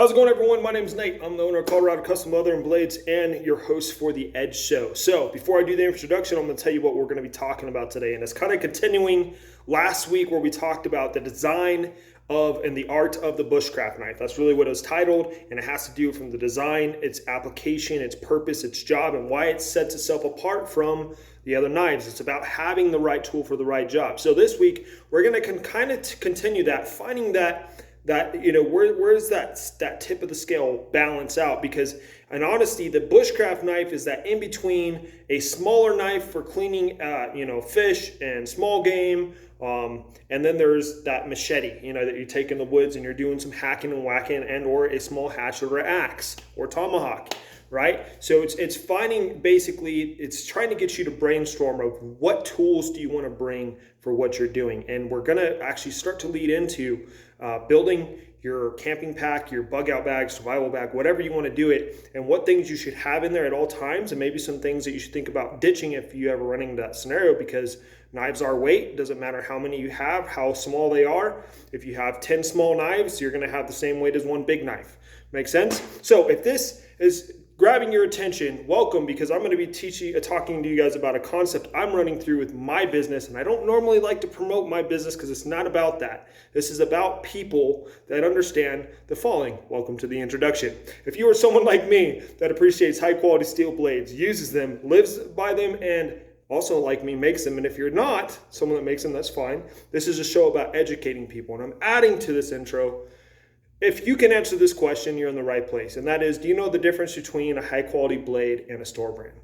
How's it going, everyone? My name is Nate. I'm the owner of Colorado Custom Leather and Blades and your host for the Edge Show. So before I do the introduction, I'm going to tell you what we're going to be talking about today. And it's kind of continuing last week where we talked about the design of and the art of the bushcraft knife. That's really what it was titled, and it has to do from the design, its application, its purpose, its job, and why it sets itself apart from the other knives. It's about having the right tool for the right job. So this week, we're going to kind of continue that, finding that where does that tip of the scale balance out? Because in honesty, the bushcraft knife is that in between a smaller knife for cleaning fish and small game, and then there's that machete that you take in the woods and you're doing some hacking and whacking, and or a small hatchet or axe or tomahawk, right? So it's finding, basically it's trying to get you to brainstorm of what tools do you want to bring for what you're doing. And we're going to actually start to lead into building your camping pack, your bug out bag, survival bag, whatever you want to do it, and what things you should have in there at all times, and maybe some things that you should think about ditching if you ever run into that scenario, because knives are weight. Doesn't matter how many you have, how small they are. If you have 10 small knives, you're going to have the same weight as one big knife. Make sense? So if this is grabbing your attention, welcome, because I'm going to be talking to you guys about a concept I'm running through with my business. And I don't normally like to promote my business because it's not about that. This is about people that understand the following. Welcome to the introduction. If you are someone like me that appreciates high quality steel blades, uses them, lives by them, and also like me makes them, and if you're not someone that makes them, that's fine. This is a show about educating people, and I'm adding to this intro. If you can answer this question, you're in the right place. And that is, do you know the difference between a high quality blade and a store brand?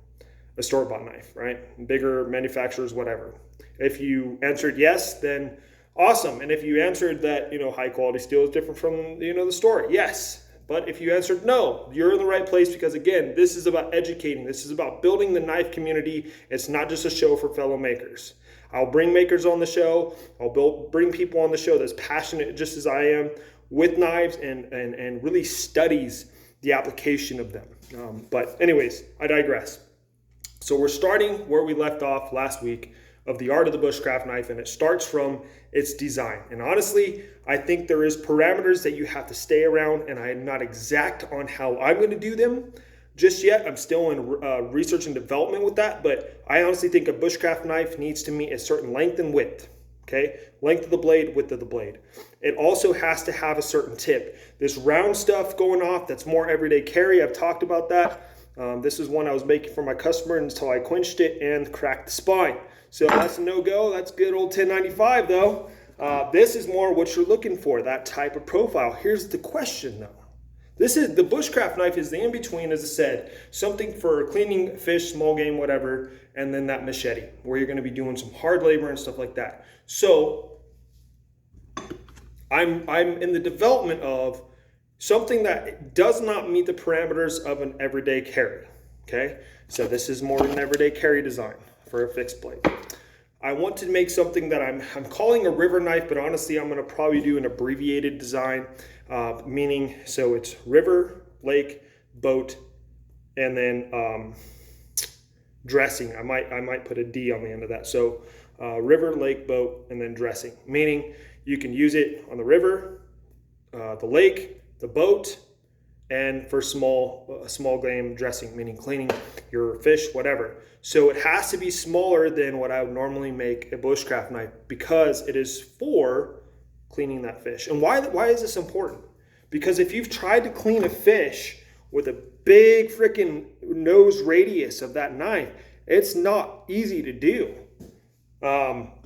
A store-bought knife, right? Bigger manufacturers, whatever. If you answered yes, then awesome. And if you answered that, high quality steel is different from, the store, yes. But if you answered no, you're in the right place, because again, this is about educating. This is about building the knife community. It's not just a show for fellow makers. I'll bring makers on the show. I'll bring people on the show that's passionate just as I am with knives and really studies the application of them. But anyways, I digress. So we're starting where we left off last week of the art of the bushcraft knife, and it starts from its design. And honestly, I think there is parameters that you have to stay around, and I am not exact on how I'm going to do them just yet. I'm still in research and development with that, but I honestly think a bushcraft knife needs to meet a certain length and width. Okay, length of the blade, width of the blade. It also has to have a certain tip. This round stuff going off, that's more everyday carry. I've talked about that. This is one I was making for my customer until I quenched it and cracked the spine. So that's a no-go. That's good old 1095 though. This is more what you're looking for, that type of profile. Here's the question though. This is the bushcraft knife is the in-between, as I said, something for cleaning fish, small game, whatever, and then that machete, where you're going to be doing some hard labor and stuff like that. So I'm in the development of something that does not meet the parameters of an everyday carry. Okay, so this is more an everyday carry design for a fixed blade. I want to make something that I'm calling a river knife, but honestly, I'm going to probably do an abbreviated design, meaning so it's river, lake, boat, and then dressing. I might put a D on the end of that. So river, lake, boat, and then dressing, meaning you can use it on the river, the lake, the boat, and for small game dressing, meaning cleaning your fish, whatever. So it has to be smaller than what I would normally make a bushcraft knife, because it is for cleaning that fish. And why is this important? Because if you've tried to clean a fish with a big freaking nose radius of that knife, it's not easy to do.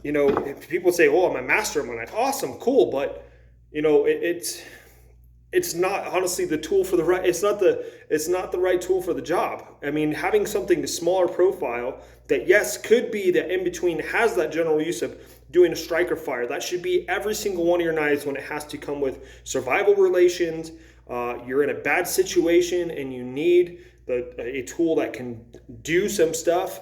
If people say, "Oh, I'm a master of my knife," awesome, cool, but it's not honestly the tool for the right. It's not the right tool for the job. I mean, having something the smaller profile that, yes, could be that in between, has that general use of doing a striker fire. That should be every single one of your knives when it has to come with survival relations. You're in a bad situation and you need a tool that can do some stuff,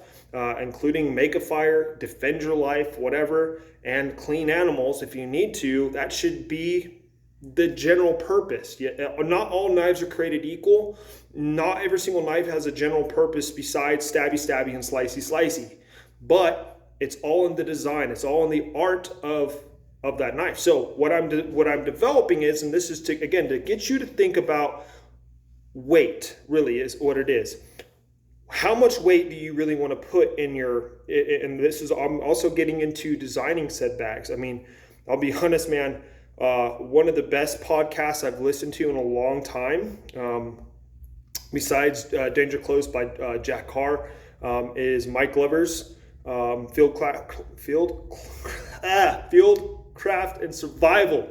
including make a fire, defend your life, whatever, and clean animals if you need to. That should be the general purpose. Not all knives are created equal. Not every single knife has a general purpose besides stabby and slicey. But it's all in the design. It's all in the art of of that knife. So what I'm developing is, and this is to get you to think about weight. Really is what it is. How much weight do you really want to put in your, and this is, I'm also getting into designing said bags. I mean, I'll be honest, man, one of the best podcasts I've listened to in a long time, besides Danger Close by Jack Carr, is Mike Glover's Fieldcraft and Survival.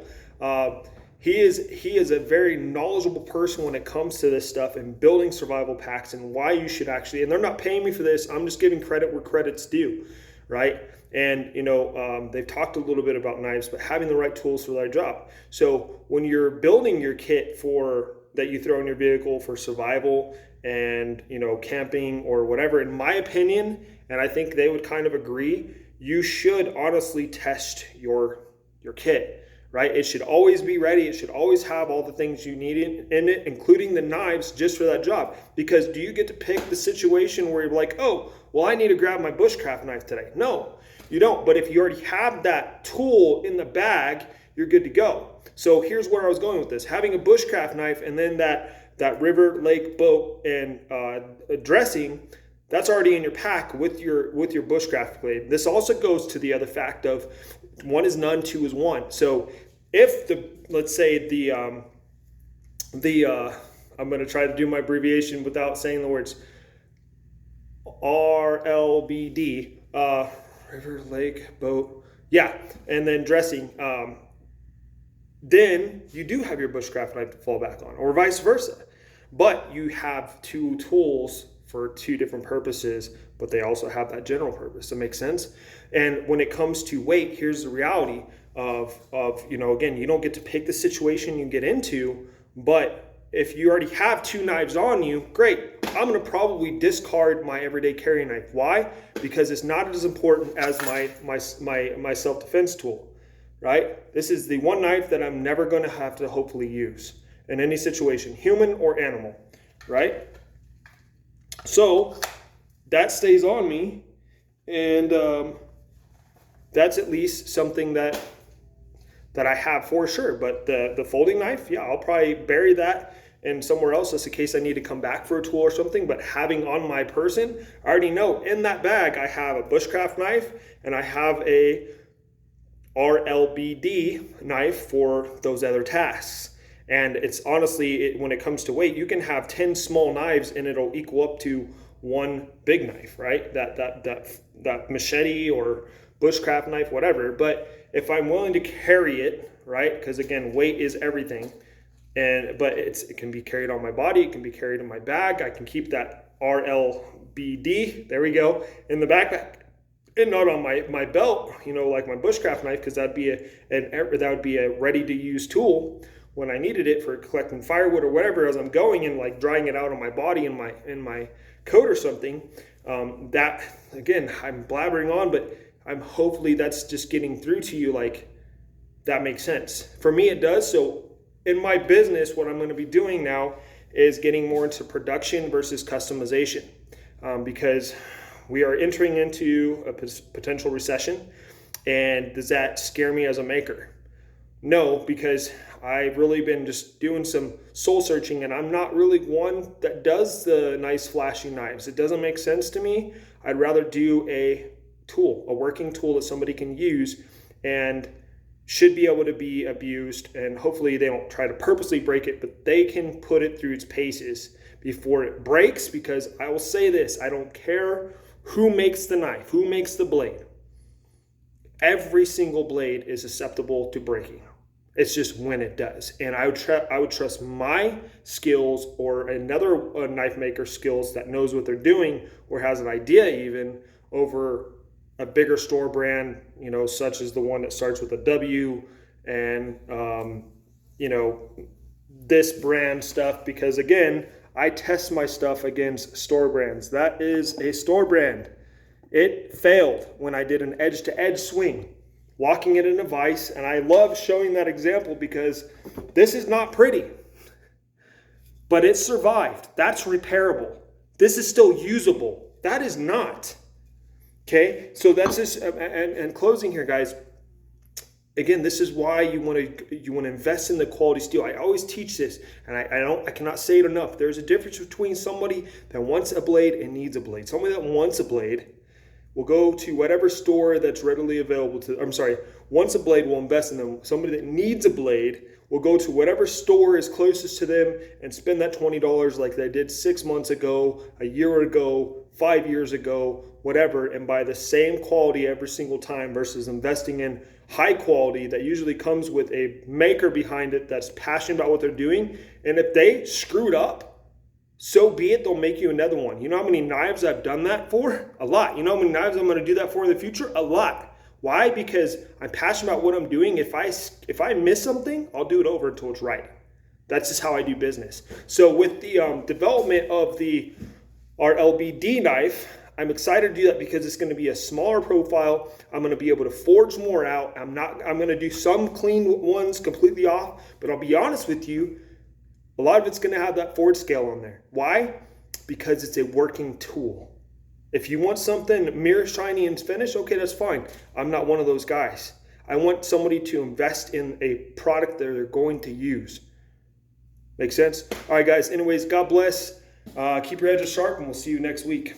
He is a very knowledgeable person when it comes to this stuff and building survival packs and why you should actually, and they're not paying me for this, I'm just giving credit where credit's due, right? And they've talked a little bit about knives, but having the right tools for their job. So when you're building your kit that you throw in your vehicle for survival and camping or whatever, in my opinion, and I think they would kind of agree, you should honestly test your kit. Right? It should always be ready. It should always have all the things you need in it, including the knives just for that job. Because do you get to pick the situation where you're like, oh, well, I need to grab my bushcraft knife today? No, you don't. But if you already have that tool in the bag, you're good to go. So here's where I was going with this. Having a bushcraft knife and then that river, lake, boat, and dressing, that's already in your pack with your bushcraft blade. This also goes to the other fact of one is none, two is one. So if let's say I'm going to try to do my abbreviation without saying the words RLBD, river, lake, boat, yeah, and then dressing, then you do have your bushcraft knife to fall back on, or vice versa. But you have two tools for two different purposes, but they also have that general purpose. That makes sense? And when it comes to weight, here's the reality of again, you don't get to pick the situation you get into, but if you already have two knives on you, great. I'm gonna probably discard my everyday carry knife. Why? Because it's not as important as my self-defense tool, right? This is the one knife that I'm never gonna have to hopefully use in any situation, human or animal, right? So that stays on me, and that's at least something that I have for sure. But the folding knife, yeah, I'll probably bury that in somewhere else just in case I need to come back for a tool or something. But having on my person, I already know in that bag I have a bushcraft knife and I have a RLBD knife for those other tasks. And it's honestly, when it comes to weight, you can have 10 small knives and it'll equal up to one big knife, right? That machete or bushcraft knife, whatever. But if I'm willing to carry it, right? Because again, weight is everything. But it can be carried on my body. It can be carried in my bag. I can keep that RLBD, there we go, in the backpack. And not on my belt, like my bushcraft knife, because that would be a ready-to-use tool when I needed it for collecting firewood or whatever as I'm going and like drying it out on my body in my coat or something. That again, I'm blabbering on, but hopefully that's just getting through to you. Like that makes sense for me. It does. So in my business, what I'm going to be doing now is getting more into production versus customization, because we are entering into a potential recession. And does that scare me as a maker? No, because I've really been just doing some soul searching, and I'm not really one that does the nice flashy knives. It doesn't make sense to me. I'd rather do a working tool that somebody can use and should be able to be abused, and hopefully they don't try to purposely break it, but they can put it through its paces before it breaks. Because I will say this, I don't care who makes the knife, who makes the blade. Every single blade is susceptible to breaking. It's just when it does. And I would trust my skills or another knife maker's skills that knows what they're doing or has an idea even over a bigger store brand, such as the one that starts with a W and, this brand stuff. Because again, I test my stuff against store brands. That is a store brand. It failed when I did an edge-to-edge swing, locking it in a vise, and I love showing that example because this is not pretty, but it survived. That's repairable. This is still usable. That is not. Okay, so that's just, and closing here, guys, again, this is why you want to invest in the quality steel. I always teach this, and I cannot say it enough. There's a difference between somebody that wants a blade and needs a blade. Somebody that wants a blade will go to whatever store that's readily available to. Wants a blade will invest in them. Somebody that needs a blade will go to whatever store is closest to them and spend that $20 like they did 6 months ago, a year ago, 5 years ago, whatever, and buy the same quality every single time versus investing in high quality that usually comes with a maker behind it that's passionate about what they're doing. And if they screwed up, so be it, they'll make you another one. You know how many knives I've done that for? A lot. You know how many knives I'm going to do that for in the future? A lot. Why? Because I'm passionate about what I'm doing. If I miss something, I'll do it over until it's right. That's just how I do business. So with the development of our LBD knife, I'm excited to do that because it's going to be a smaller profile. I'm going to be able to forge more out. I'm going to do some clean ones completely off, but I'll be honest with you, a lot of it's going to have that forge scale on there. Why? Because it's a working tool. If you want something mirror shiny and finished, okay, that's fine. I'm not one of those guys. I want somebody to invest in a product that they're going to use. Make sense? All right, guys. Anyways, God bless. Keep your edges sharp, and we'll see you next week.